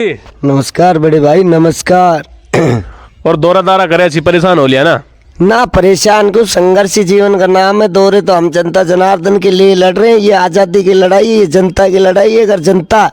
नमस्कार बड़े भाई, नमस्कार। और दौरा दारा करे ऐसी परेशान हो लिया ना परेशान को संघर्षी जीवन का नाम है। दौरे तो हम जनता जनार्दन के लिए लड़ रहे हैं। ये आज़ादी की लड़ाई, ये जनता की लड़ाई है। अगर जनता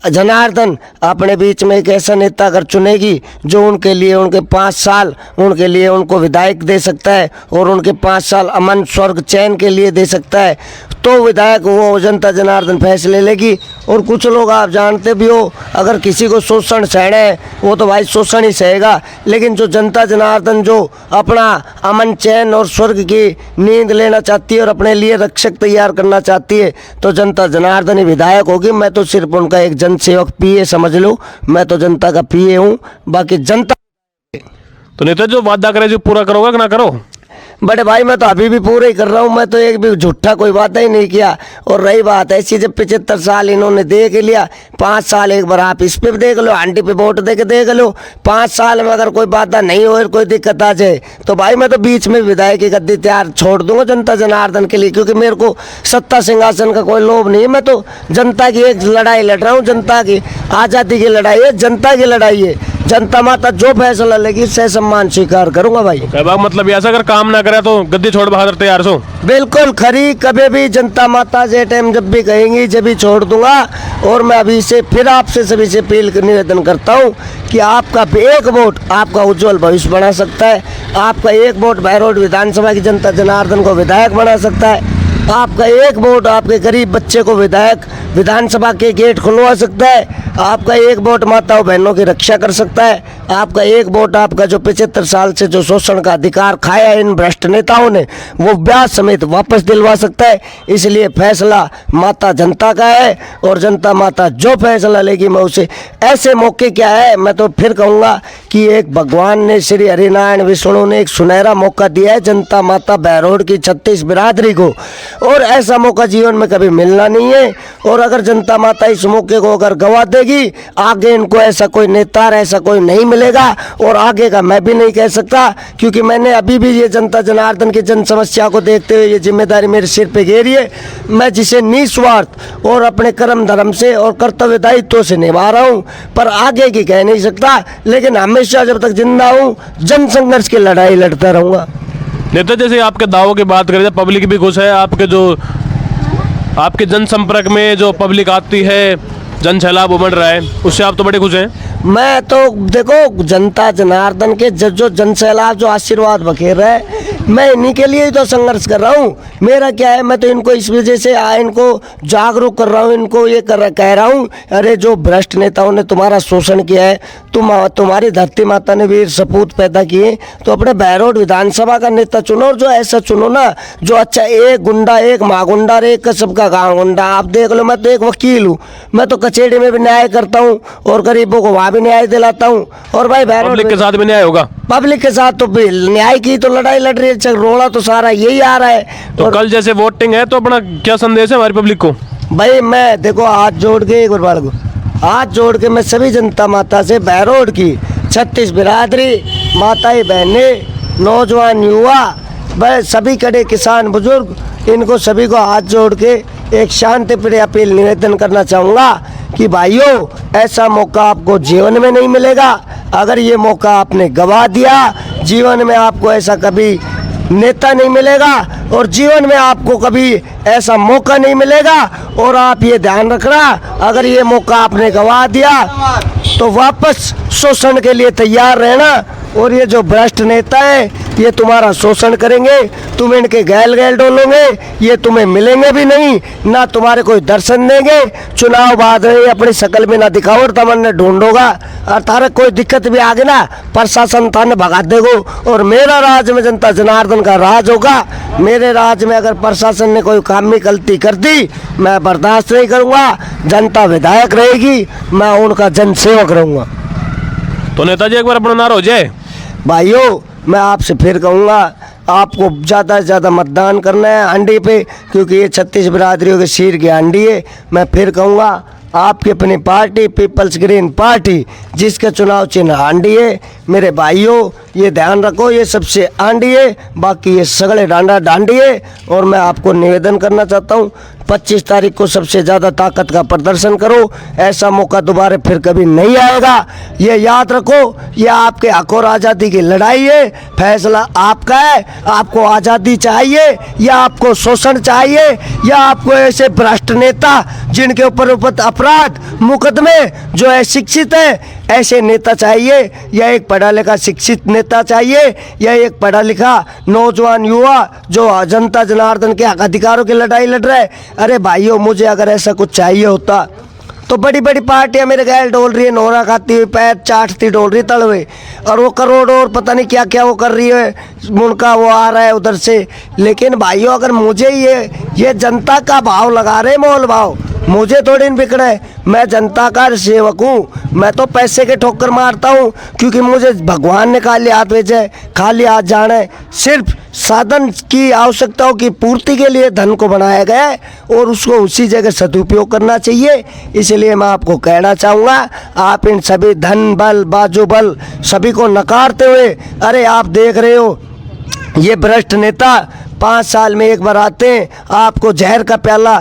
जनार्दन अपने बीच में एक ऐसा नेता अगर चुनेगी जो उनके लिए उनके 5 साल उनके लिए उनको विधायक दे सकता है और उनके 5 साल अमन स्वर्ग चैन के लिए दे सकता है, तो विधायक वो जनता जनार्दन फैसले लेगी। और कुछ लोग आप जानते भी हो, अगर किसी को शोषण सहना है वो तो भाई शोषण ही सहेगा, लेकिन जो जनता जनार्दन जो अपना अमन चैन और स्वर्ग की नींद लेना चाहती है और अपने लिए रक्षक तैयार करना चाहती है, तो जनता जनार्दन ही विधायक होगी। मैं तो सिर्फ उनका एक जनसेवक पीए समझ लो, मैं तो जनता का पीए हूँ, बाकी जनता। तो नेता जो वादा करे जो पूरा करोगे कि ना करो? बड़े भाई मैं तो अभी भी पूरा ही कर रहा हूँ, मैं तो एक भी झूठा कोई वादा ही नहीं किया। और रही बात ऐसी, जब 75 साल इन्होंने दे के लिया, 5 साल एक बार आप इस पे देख लो, आंटी पे वोट दे के देख लो। 5 साल में अगर कोई वादा नहीं हो और कोई दिक्कत आ जाए तो भाई मैं तो बीच में विधायक की गद्दी तैयार छोड़ दूंगा जनता जनार्दन के लिए, क्योंकि मेरे को सत्ता सिंहासन का कोई लोभ नहीं है। मैं तो जनता की एक लड़ाई लड़ रहा हूँ, जनता की आज़ादी की लड़ाई है, जनता की लड़ाई है। जनता माता जो फैसला लेगी उससे सम्मान स्वीकार करूंगा भाई। मतलब ऐसा अगर काम ना करे तो गद्दी छोड़ बहादुर तैयार सो? बिल्कुल खरी, कभी भी जनता माता जे टाइम जब भी कहेंगी जब भी छोड़ दूंगा। और मैं अभी से फिर आपसे सभी से अपील निवेदन करता हूं कि आपका एक वोट आपका उज्जवल भविष्य बना सकता है। आपका एक वोट बहरोड विधानसभा की जनता जनार्दन को विधायक बना सकता है। आपका एक वोट आपके गरीब बच्चे को विधायक विधानसभा के गेट खुलवा सकता है। आपका एक वोट माताओं बहनों की रक्षा कर सकता है। आपका एक वोट आपका जो 75 साल से जो शोषण का अधिकार खाया इन भ्रष्ट नेताओं ने, वो ब्याज समेत वापस दिलवा सकता है। इसलिए फैसला माता जनता का है और जनता माता जो फैसला लेगी मैं उसे ऐसे मौके क्या है, मैं तो फिर कहूँगा कि एक भगवान ने श्री हरिनारायण विष्णु ने एक सुनहरा मौका दिया है जनता माता बहरोड की 36 बिरादरी को, और ऐसा मौका जीवन में कभी मिलना नहीं है। और अगर जनता माता इस मौके को अगर गवा देगी, आगे इनको ऐसा कोई नेता ऐसा कोई नहीं मिलेगा। और आगे का मैं भी नहीं कह सकता, क्योंकि मैंने अभी भी ये जनता जनार्दन की जन समस्या को देखते हुए ये जिम्मेदारी मेरे सिर पे घेरी है। मैं जिसे निस्वार्थ और अपने कर्म धर्म से और कर्तव्य दायित्व से निभा रहा हूँ, पर आगे की कह नहीं सकता, लेकिन हमेशा जब तक जिंदा हूँ जन संघर्ष की लड़ाई लड़ता रहूँगा। नेता जैसे आपके दावों की बात करें, पब्लिक भी खुश है आपके जो आपके जनसंपर्क में जो पब्लिक आती है, जन सैलाब उमड़ रहा है, उससे आप तो बड़े खुश हैं। मैं तो देखो जनता जनार्दन के जो जन सैलाब जो आशीर्वाद बखेर रहा है, मैं इन्हीं के लिए ही तो संघर्ष कर रहा हूँ। मेरा क्या है, मैं तो इनको इस वजह से इनको जागरूक कर रहा हूँ, इनको ये कह रहा हूँ, अरे जो भ्रष्ट नेताओं ने तुम्हारा शोषण किया है, तुम्हारी धरती माता ने वीर सपूत पैदा किए, तो अपने बहरोड विधानसभा का नेता चुनो, और जो ऐसा चुनो ना जो अच्छा, एक गुंडा एक महागुंडा और एक सबका गाँव गुंडा। आप देख लो, मैं तो एक वकील हूँ, मैं तो कचहरी में भी न्याय करता हूँ और गरीबों को वहाँ भी न्याय दिलाता हूँ। और भाई पब्लिक के साथ भी न्याय होगा? पब्लिक के साथ तो न्याय की तो लड़ाई लड़ रही है, रोड़ा तो सारा यही आ रहा है। तो कल जैसे वोटिंग है तो अपना क्या संदेश है हमारी पब्लिक को? भाई मैं देखो हाथ जोड़ के एक बार हाथ जोड़ के मैं सभी जनता माता से बहरोड की 36 बिरादरी माताएं बहनें नौजवान युवा वह सभी कड़े किसान बुजुर्ग, इनको सभी को हाथ जोड़ के एक शांति प्रिय अपील निवेदन करना चाहूँगा कि भाइयों, ऐसा मौका आपको जीवन में नहीं मिलेगा। अगर ये मौका आपने गवा दिया, जीवन में आपको ऐसा कभी नेता नहीं मिलेगा और जीवन में आपको कभी ऐसा मौका नहीं मिलेगा। और आप ये ध्यान रखना, अगर ये मौका आपने गवा दिया तो वापस शोषण के लिए तैयार रहना। और ये जो भ्रष्ट नेता है ये तुम्हारा शोषण करेंगे, तुम इनके गैल गैल डोलोगे, ये तुम्हें मिलेंगे भी नहीं, ना तुम्हारे कोई दर्शन देंगे। चुनाव बाद में अपनी शकल में ना दिखाओ और तमन्ने ढूंढोगा, और तारे कोई दिक्कत भी आगे ना प्रशासन थाने भगा देगो। और मेरा राज में जनता जनार्दन का राज होगा। मेरे राज में अगर प्रशासन ने कोई कामी गलती कर दी, मैं बर्दाश्त नहीं करूँगा। जनता विधायक रहेगी, मैं उनका जन सेवक रहूँगा। तो नेताजी एक बार अपना नारा हो जाए। भाइयों, मैं आपसे फिर कहूँगा, आपको ज़्यादा से ज़्यादा मतदान करना है हांडी पे, क्योंकि ये 36 बिरादरियों के सिर की हांडी है। मैं फिर कहूँगा, आपकी अपनी पार्टी पीपल्स ग्रीन पार्टी जिसका चुनाव चिन्ह हांडी है, मेरे भाइयों ये ध्यान रखो, ये सबसे हांडी है, बाकी ये सगड़े डांडा डांडी है। और मैं आपको निवेदन करना चाहता हूँ, 25 तारीख को सबसे ज़्यादा ताकत का प्रदर्शन करो। ऐसा मौका दोबारा फिर कभी नहीं आएगा, ये याद रखो। ये आपके हक और आज़ादी की लड़ाई है, फैसला आपका है। आपको आज़ादी चाहिए या आपको शोषण चाहिए या आपको ऐसे भ्रष्ट नेता जिनके ऊपर अपराध मुकदमे जो है शिक्षित है ऐसे नेता चाहिए, या एक पढ़ा लिखा शिक्षित नेता चाहिए, या एक पढ़ा लिखा नौजवान युवा जो जनता जनार्दन के हक अधिकारों की लड़ाई लड़ रहा है। अरे भाइयों, मुझे अगर ऐसा कुछ चाहिए होता तो बड़ी बड़ी पार्टियां मेरे गैल डोल रही है, नोरा खाती हुई, पैर चाटती डोल रही तलवे, और वो करोड़ और पता नहीं क्या क्या वो कर रही है, उनका वो आ रहा है उधर से। लेकिन भाइयों, अगर मुझे ये जनता का भाव लगा रहे, मोल भाव, मुझे थोड़ी बिगड़े, मैं जनता का सेवक हूँ। मैं तो पैसे के ठोकर मारता हूँ क्योंकि मुझे भगवान ने खाली हाथ भेजे, खाली हाथ जाना है। सिर्फ साधन की आवश्यकताओं की पूर्ति के लिए धन को बनाया गया है और उसको उसी जगह सदुपयोग करना चाहिए। इसलिए मैं आपको कहना चाहूँगा, आप इन सभी धन बल बाजू बल सभी को नकारते हुए, अरे आप देख रहे हो ये भ्रष्ट नेता 5 साल में एक बार आते हैं, आपको जहर का प्याला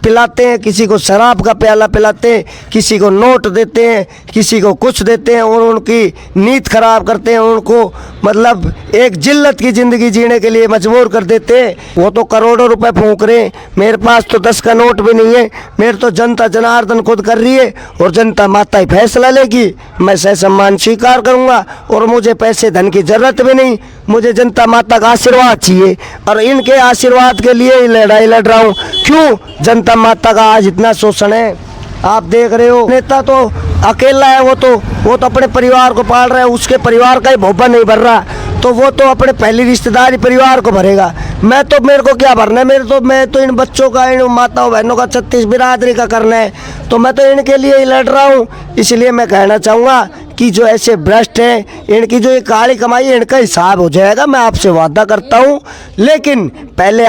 पिलाते हैं, किसी को शराब का प्याला पिलाते हैं, किसी को नोट देते हैं, किसी को कुछ देते हैं और उनकी नीयत खराब करते हैं, उनको मतलब एक जिल्लत की ज़िंदगी जीने के लिए मजबूर कर देते हैं। वो तो करोड़ों रुपए फूंक रहे हैं, मेरे पास तो 10 का नोट भी नहीं है। मेरे तो जनता जनार्दन खुद कर रही है और जनता माता ही फैसला लेगी। मैं सह सम्मान स्वीकार करूँगा और मुझे पैसे धन की ज़रूरत भी नहीं, मुझे जनता माता का आशीर्वाद चाहिए और इनके आशीर्वाद के लिए ही लड़ाई लड़ रहा हूँ। क्यों? जनता माता का आज इतना शोषण है, आप देख रहे हो। नेता तो अकेला है, वो तो अपने परिवार को पाल रहा है, उसके परिवार का ही भोपा नहीं भर रहा, तो वो तो अपने पहली रिश्तेदारी परिवार को भरेगा। मेरे को क्या भरना है? मैं तो इन बच्चों का, इन माताओं बहनों का, 36 बिरादरी का करना है, तो मैं तो इनके लिए ही लड़ रहा हूँ। इसलिए मैं कहना चाहूँगा कि जो ऐसे भ्रष्ट हैं, इनकी जो ये काली कमाई है, इनका हिसाब हो जाएगा, मैं आपसे वादा करता हूँ। लेकिन पहले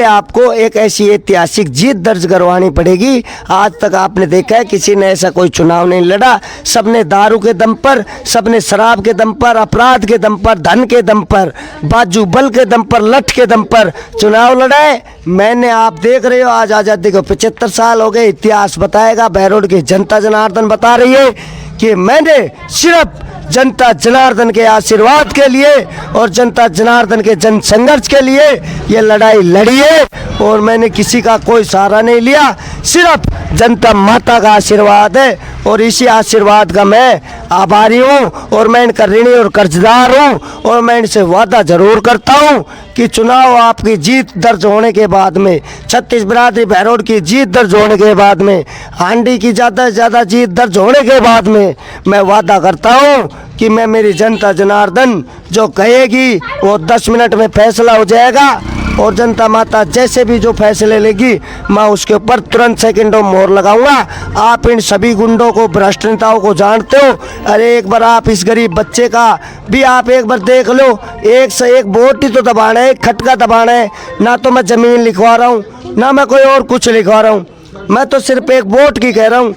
आपको एक ऐसी ऐतिहासिक जीत दर्ज करवानी पड़ेगी। आज तक आपने देखा है किसी ने ऐसा कोई चुनाव नहीं लड़ा, सबने दारू के दम पर, सबने शराब के दम पर, अपराध के दम पर, धन के दम पर, बाजू बल के दम पर, लठ के दम पर चुनाव लड़ाए। मैंने, आप देख रहे हो, आज आज़ादी को 75 साल हो गए। इतिहास बताएगा, बहरोड की जनता जनार्दन बता रही है कि मैंने सिर्फ जनता जनार्दन के आशीर्वाद के लिए और जनता जनार्दन के जन संघर्ष के लिए ये लड़ाई लड़ी है और मैंने किसी का कोई सहारा नहीं लिया, सिर्फ जनता माता का आशीर्वाद है और इसी आशीर्वाद का मैं आभारी हूँ और मैं इनका ऋणी और कर्जदार हूँ। और मैं इनसे वादा जरूर करता हूँ कि चुनाव आपकी जीत दर्ज होने के बाद में, 36 बिरादरी बहरोड की जीत दर्ज होने के बाद में, हांडी की ज़्यादा से ज़्यादा जीत दर्ज होने के बाद में, मैं वादा करता हूँ कि मैं, मेरी जनता जनार्दन जो कहेगी वो 10 मिनट में फैसला हो जाएगा और जनता माता जैसे भी जो फैसले लेगी मैं उसके ऊपर तुरंत सेकंडों मोहर लगाऊंगा। आप इन सभी गुंडों को, भ्रष्ट नेताओं को जानते हो। अरे एक बार आप इस गरीब बच्चे का भी आप एक बार देख लो, एक से एक वोट ही तो दबाना है, खटका दबाना है। ना तो मैं ज़मीन लिखवा रहा हूँ, ना मैं कोई और कुछ लिखवा रहा हूँ, मैं तो सिर्फ एक वोट की कह रहा हूँ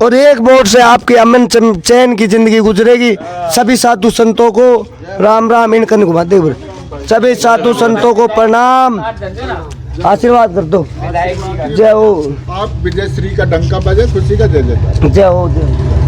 और एक वोट से आपकी अमन चैन की ज़िंदगी गुजरेगी। सभी साधु संतों को राम राम, इनका घुमा दे, सभी साधु संतों को प्रणाम, आशीर्वाद कर दो। जय हो। आप विजय श्री का डंका बजे, खुशी का जय जयकार। जय हो, जय।